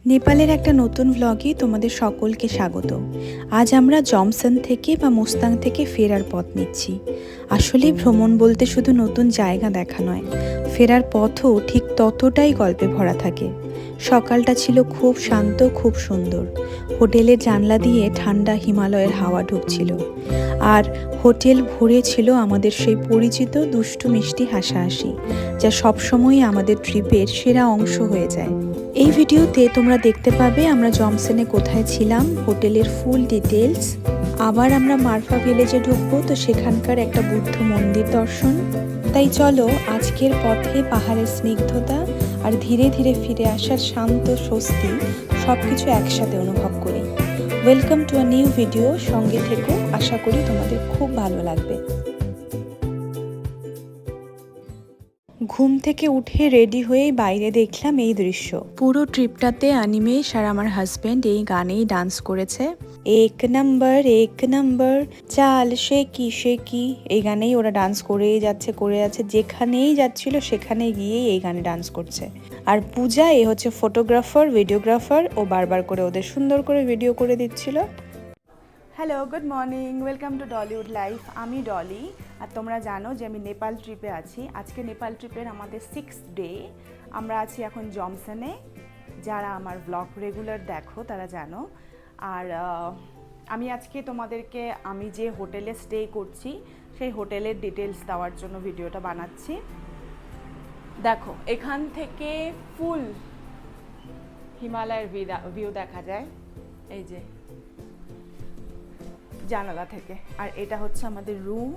নেপালের একটা নতুন ভ্লগে তোমাদের সকলকে স্বাগত। আজ আমরা জমসন থেকে বা মুস্তাং থেকে ফেরার পথ নিচ্ছি। আসলে ভ্রমণ বলতে শুধু নতুন জায়গা দেখা নয়, ফেরার পথও ঠিক ততটাই গল্পে ভরা থাকে। সকালটা ছিল খুব শান্ত, খুব সুন্দর। হোটেলের জানলা দিয়ে ঠান্ডা হিমালয়ের হাওয়া ঢুকছিল, আর হোটেল ভরে ছিল আমাদের সেই পরিচিত দুষ্টু মিষ্টি হাসাহাসি, যা সবসময়ই আমাদের ট্রিপের সেরা অংশ হয়ে যায়। এই ভিডিওতে তোমরা দেখতে পাবে আমরা জমসনে কোথায় ছিলাম, হোটেলের ফুল ডিটেলস। আবার আমরা মারফা ভিলেজে ঢুকবো, তো সেখানকার একটা বুদ্ধ মন্দির দর্শন। তাই চলো আজকের পথে পাহাড়ের স্নিগ্ধতা আর ধীরে ধীরে ফিরে আসার শান্ত স্বস্তি সবকিছু একসাথে অনুভব করি। Welcome to a new video, সঙ্গে থেকো, আশা করি তোমাদের খুব ভালো লাগবে। ঘুম থেকে উঠে রেডি হয়ে বাইরে দেখলাম এই দৃশ্য। পুরো ট্রিপটাতে অনিমেষ আর আমার হাজব্যান্ড এই গানেই ডান্স করেছে। এক নম্বর চাল সে কি এই গানেই ওরা ডান্স করেই যাচ্ছে, যেখানেই যাচ্ছিল সেখানে গিয়েই এই গানে ডান্স করছে। আর পূজা এ হচ্ছে ফটোগ্রাফার, ভিডিওগ্রাফার, ও বারবার করে ওদের সুন্দর করে ভিডিও করে দিচ্ছিল। Hello, good morning, welcome to Dollywood life. আমি ডলি, আর তোমরা জানো যে আমি নেপাল ট্রিপে আছি। আজকে নেপাল ট্রিপের আমাদের 6th ডে। আমরা আছি এখন জমসনে। যারা আমার ব্লগ রেগুলার দেখো তারা জানো। আর আমি আজকে তোমাদেরকে আমি যে হোটেলে স্টে করছি সেই হোটেলের ডিটেলস দেওয়ার জন্য ভিডিওটা বানাচ্ছি। দেখো, এখান থেকে ফুল হিমালয়ের ভিউ দেখা যায় এই যে জানালা থেকে। আর এটা হচ্ছে আমাদের রুম,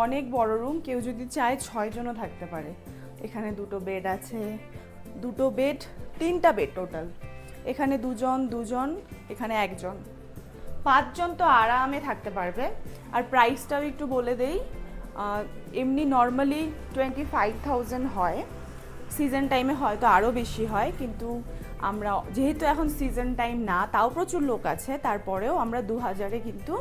অনেক বড় রুম। কেউ যদি চায় 6 জনও থাকতে পারে। এখানে 2টো বেড আছে, 2টো বেড, 3টা বেড টোটাল। এখানে দুজন, এখানে 1 জন, 5 জন তো আরামে থাকতে পারবে। আর প্রাইসটাও একটু বলে দেই, এমনি নর্মালি 25,000 হয়, সিজন টাইমে হয়তো আরও বেশি হয়, কিন্তু আমরা যেহেতু এখন সিজন টাইম না, তাও প্রচুর লোক আছে, তারপরেও আমরা 2000-এ কিন্তু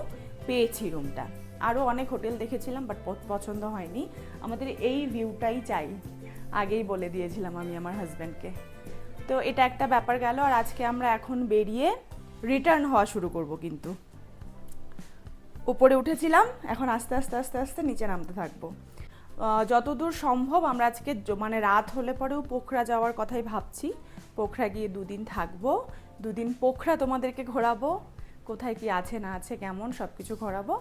পেয়েছি রুমটা। আরও অনেক হোটেল দেখেছিলাম, বাট পছন্দ হয়নি। আমাদের এই ভিউটাই চাই, আগেই বলে দিয়েছিলাম আমি আমার হাজব্যান্ডকে। তো এটা একটা ব্যাপার গেল। আর আজকে আমরা এখন বেরিয়ে রিটার্ন হওয়া শুরু করব। কিন্তু উপরে উঠেছিলাম, এখন আস্তে আস্তে নিচে নামতে থাকবো। যতদূর সম্ভব আমরা আজকে মানে রাত হলে পরেও পোখরা যাওয়ার কথাই ভাবছি। পোখরা গিয়ে 2 দিন থাকবো। 2 দিন পোখরা তোমাদেরকে ঘোরাবো, কোথায় কি আছে না আছে কেমন সব কিছু ঘোরাবো।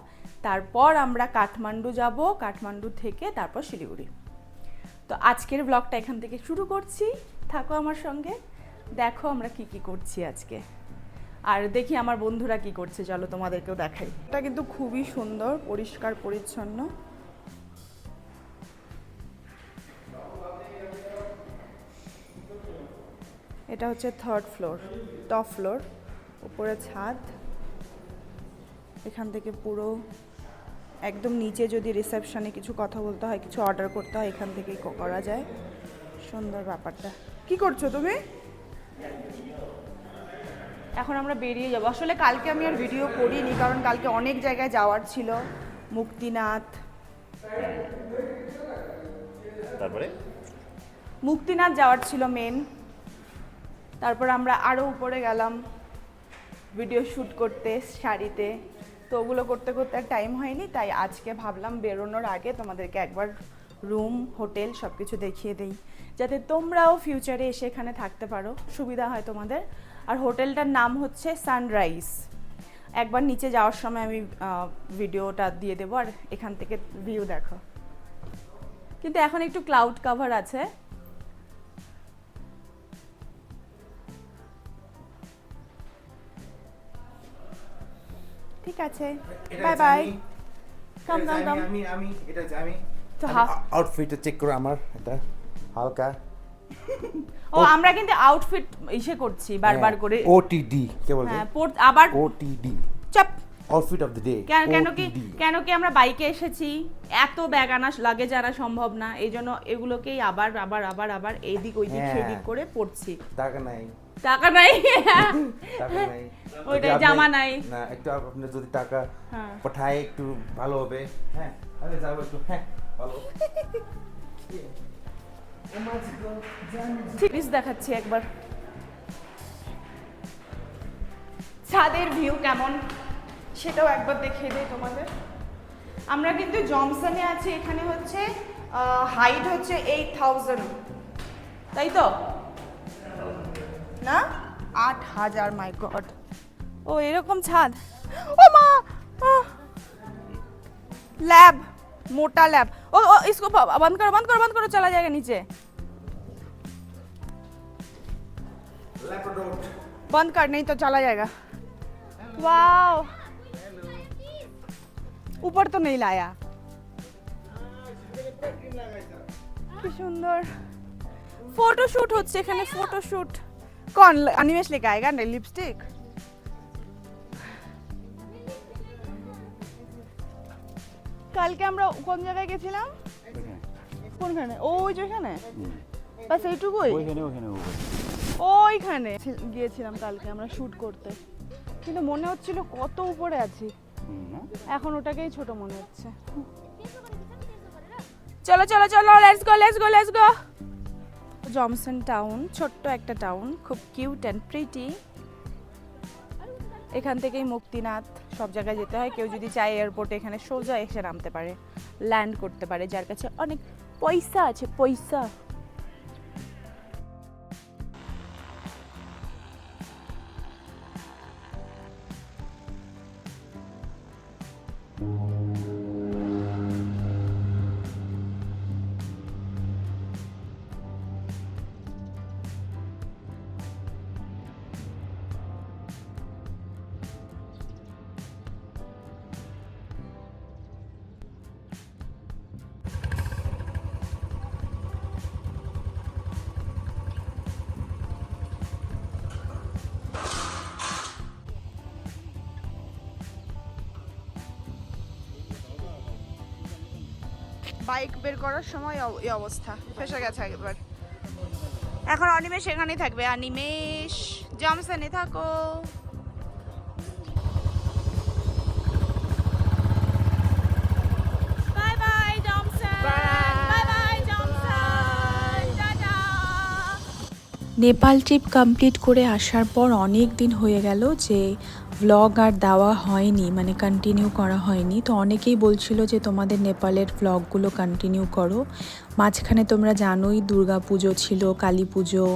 তারপর আমরা কাঠমান্ডু যাব, কাঠমান্ডু থেকে তারপর শিলিগুড়ি। তো আজকের ব্লগটা এখান থেকে শুরু করছি, থাকো আমার সঙ্গে, দেখো আমরা কি করছি আজকে। আর দেখি আমার বন্ধুরা কি করছে, চলো তোমাদেরকেও দেখাই। এটা কিন্তু খুবই সুন্দর, পরিষ্কার পরিচ্ছন্ন। এটা হচ্ছে 3rd ফ্লোর, টপ ফ্লোর, উপরে ছাদ। এখান থেকে পুরো একদম নিচে যদি রিসেপশনে কিছু কথা বলতে হয়, কিছু অর্ডার করতে হয়, এখান থেকেই করা যায়। সুন্দর ব্যাপারটা। কি করছো তুমি? এখন আমরা বেরিয়ে যাবো। আসলে কালকে আমি আর ভিডিও করিনি, কারণ কালকে অনেক জায়গায় যাওয়ার ছিল। মুক্তিনাথ, তারপরে মুক্তিনাথ যাওয়ার ছিল মেন। তারপর আমরা আরও উপরে গেলাম ভিডিও শ্যুট করতে শাড়িতে। তো ওগুলো করতে করতে আর টাইম হয়নি, তাই আজকে ভাবলাম বেরোনোর আগে তোমাদেরকে একবার রুম, হোটেল সব কিছু দেখিয়ে দিই, যাতে তোমরাও ফিউচারে এসে এখানে থাকতে পারো, সুবিধা হয় তোমাদের। আর হোটেলটার নাম হচ্ছে সানরাইজ। একবার নিচে যাওয়ার সময় আমি ভিডিওটা দিয়ে দেবো। আর এখান থেকে ভিউ দেখো, কিন্তু এখন একটু ক্লাউড কভার আছে। ঠিক আছে, বাই বাই। কাম আমি এটা আমি তো আউটফিটটা চেক করো আমার, এটা হালকা। ও আমরা কিন্তু আউটফিট ইসে করছি বারবার করে। ওটিডি কে বলবে? হ্যাঁ, আবার ওটিডি, চপ। Outfit of the day. কেন কি আমরা বাইকে এসেছি, এত ব্যাগ আনা লাগেজ আনা সম্ভব না, এই জন্য এগুলোকেই আবার আবার আবার আবার এইদিক ওইদিক সেদিক করে পড়ছি। টাকা নাই টাকা নাই টাকা নাই, ওইটা জামা নাই না। একটু আপনি যদি টাকা পাঠায় একটু ভালো হবে। হ্যাঁ, আরে যাও একটু। হ্যাঁ, ভালো। সিরিজ দেখাচ্ছি একবার। ছাদের ভিউ কেমন সেটাও একবার দেখিয়ে দিই তোমাদের। আমরা কিন্তু জমসনে আছি, এখানে হচ্ছে হাইট হচ্ছে 8000, তাই তো না? 8000, মাই গড। ও এরকম ছাদ, ও মা, लैब, मोटा लैब। ओ इसको बंद करो बंद करो बंद करो, चला जाएगा नीचे। बंद कर, नहीं तो चला जाएगा। वाओ, ऊपर तो नहीं लाया। কি সুন্দর ফটোশুট হচ্ছে এখানে, ফটোশুট। कौन अनिमेश लेके आएगा ना लिपस्टिक? কালকে আমরা কোন জায়গায় গেছিলাম? কোনখানে? ওই যেখানে, বাস এইটুকুই। ওইখানে গিয়েছিলাম কালকে আমরা শুট করতে, কিন্তু মনে হচ্ছিল কত উপরে আছি, এখন ওটাকেই ছোট মনে হচ্ছে। চলো চলো চলো, let's go let's go let's go. Jomsom town ছোট্ট একটা টাউন, খুব কিউট অ্যান্ড প্রিটি। এখান থেকেই মুক্তিনাথ সব জায়গায় যেতে হয়। কেউ যদি চায় এয়ারপোর্টে এখানে সোজা এসে নামতে পারে, ল্যান্ড করতে পারে, যার কাছে অনেক পয়সা আছে, পয়সা। বাইক বের করার সময় এই অবস্থা, ফেসে গেছে একবার। এখন অনিমেষ এখানেই থাকবে। অনিমেষ, জমসনে থাকো। Bye bye Jomsom, bye bye Jomsom, tata. Nepal trip complete করে আসার পর অনেক দিন হয়ে গেল যে ভ্লগ আর দেওয়া হয়নি, মানে কন্টিনিউ করা হয়নি। তো অনেকেই বলছিল যে তোমাদের নেপালের ভ্লগগুলো কন্টিনিউ করো। মাঝখানে তোমরা জানোই দুর্গা পুজো ছিল, কালী পুজো,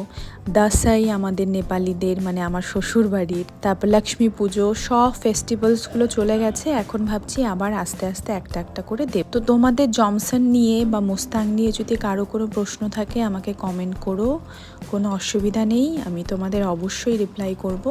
দাসাই আমাদের নেপালিদের, মানে আমার শ্বশুর বাড়ির, তারপর লক্ষ্মী পুজো, সব ফেস্টিভ্যালসগুলো চলে গেছে। এখন ভাবছি আবার আস্তে আস্তে একটা একটা করে দেব। তো তোমাদের জমসন নিয়ে বা মুস্তাং নিয়ে যদি কারো কোনো প্রশ্ন থাকে আমাকে কমেন্ট করো, কোনো অসুবিধা নেই, আমি তোমাদের অবশ্যই রিপ্লাই করব।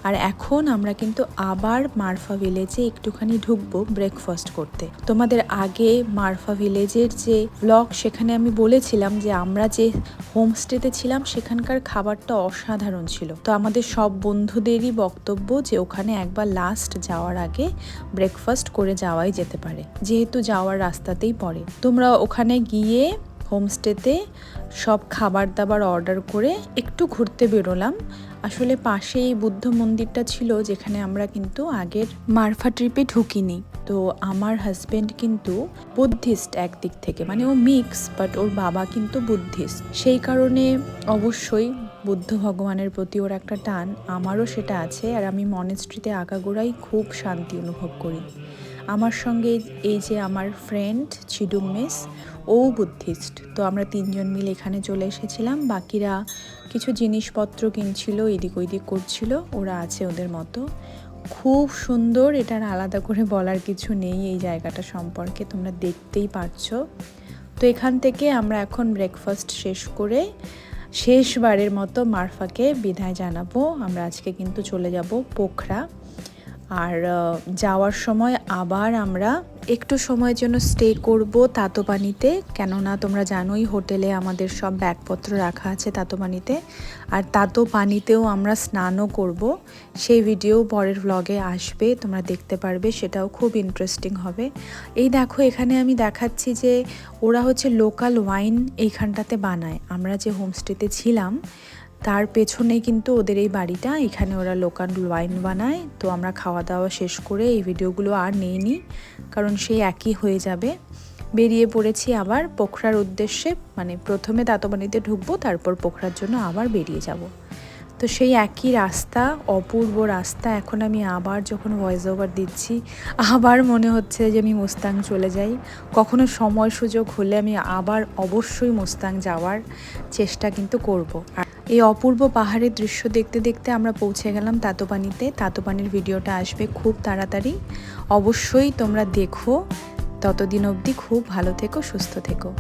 আর এখন আমরা কিন্তু আবার মারফা ভিলেজে একটুখানি ঢুকবো ব্রেকফাস্ট করতে। তোমাদের আগে মারফা ভিলেজের যে ব্লগ, সেখানে আমি বলেছিলাম যে আমরা যে হোমস্টেতে ছিলাম সেখানকার খাবারটা অসাধারণ ছিল। তো আমাদের সব বন্ধুদেরই বক্তব্য যে ওখানে একবার লাস্ট যাওয়ার আগে ব্রেকফাস্ট করে যাওয়াই যেতে পারে, যেহেতু যাওয়ার রাস্তাতেই পড়ে। তোমরা ওখানে গিয়ে হোমস্টেতে সব খাবার দাবার অর্ডার করে একটু ঘুরতে বেরোলাম। আসলে পাশেই বুদ্ধ মন্দিরটা ছিল, যেখানে আমরা কিন্তু আগের মারফা ট্রিপে ঢুকিনি। তো আমার হাজব্যান্ড কিন্তু বুদ্ধিস্ট একদিক থেকে, মানে ও মিক্স, বাট ওর বাবা কিন্তু বুদ্ধিস্ট। সেই কারণে অবশ্যই বুদ্ধ ভগবানের প্রতি ওর একটা টান, আমারও সেটা আছে। আর আমি মনেস্ট্রিতে আগাগোড়াই খুব শান্তি অনুভব করি। আমার সঙ্গে এই যে আমার ফ্রেন্ড চিডুম মিস, ও বুদ্ধিস্ট। তো আমরা তিনজন মিলে এখানে চলে এসেছিলাম। বাকিরা কিছু জিনিসপত্র কিনছিল, এদিক ওইদিক করছিল, ওরা আছে ওদের মতো। খুব সুন্দর, এটার আলাদা করে বলার কিছু নেই এই জায়গাটা সম্পর্কে, তোমরা দেখতেই পারছো। তো এখান থেকে আমরা এখন ব্রেকফাস্ট শেষ করে শেষবারের মতো মারফাকে বিদায় জানাবো। আমরা আজকে কিন্তু চলে যাব পোখরা। আর যাওয়ার সময় আবার আমরা একটু সময়ের জন্য স্টে করব তাতোপানিতে, কেননা তোমরা জানোই হোটেলে আমাদের সব ব্যাগপত্র রাখা আছে তাতোপানিতে। আর তাতোপানিতেও আমরা স্নানও করব, সেই ভিডিও পরের ভ্লগে আসবে, তোমরা দেখতে পারবে, সেটাও খুব ইন্টারেস্টিং হবে। এই দেখো এখানে আমি দেখাচ্ছি যে ওরা হচ্ছে লোকাল ওয়াইন এইখানটাতে বানায়। আমরা যে হোমস্টেতে ছিলাম তার পেছনেই কিন্তু ওদের এই বাড়িটা, এখানে ওরা লোকাল ওয়াইন বানায়। তো আমরা খাওয়া দাওয়া শেষ করে এই ভিডিওগুলো আর নিইনি, কারণ সেই একই হয়ে যাবে। বেরিয়ে পড়েছি আবার পোখরার উদ্দেশ্যে, মানে প্রথমে তাতোপানিতে ঢুকবো, তারপর পোখরার জন্য আবার বেরিয়ে যাব। তো তো সেই একই রাস্তা, অপূর্ব রাস্তা। এখন আমি আবার যখন ভয়েস ওভার দিচ্ছি আবার মনে হচ্ছে যে আমি মুস্তাং চলে যাই। কখনো সময় সুযোগ হলে আমি আবার অবশ্যই মুস্তাং যাওয়ার চেষ্টা কিন্তু করব। আর এই অপূর্ব পাহাড়ের দৃশ্য দেখতে দেখতে আমরা পৌঁছে গেলাম তাতোপানিতে। তাতোপানির ভিডিওটা আসবে খুব তাড়াতাড়ি, অবশ্যই তোমরা দেখো। ততদিন অবধি খুব ভালো থেকো, সুস্থ থেকো।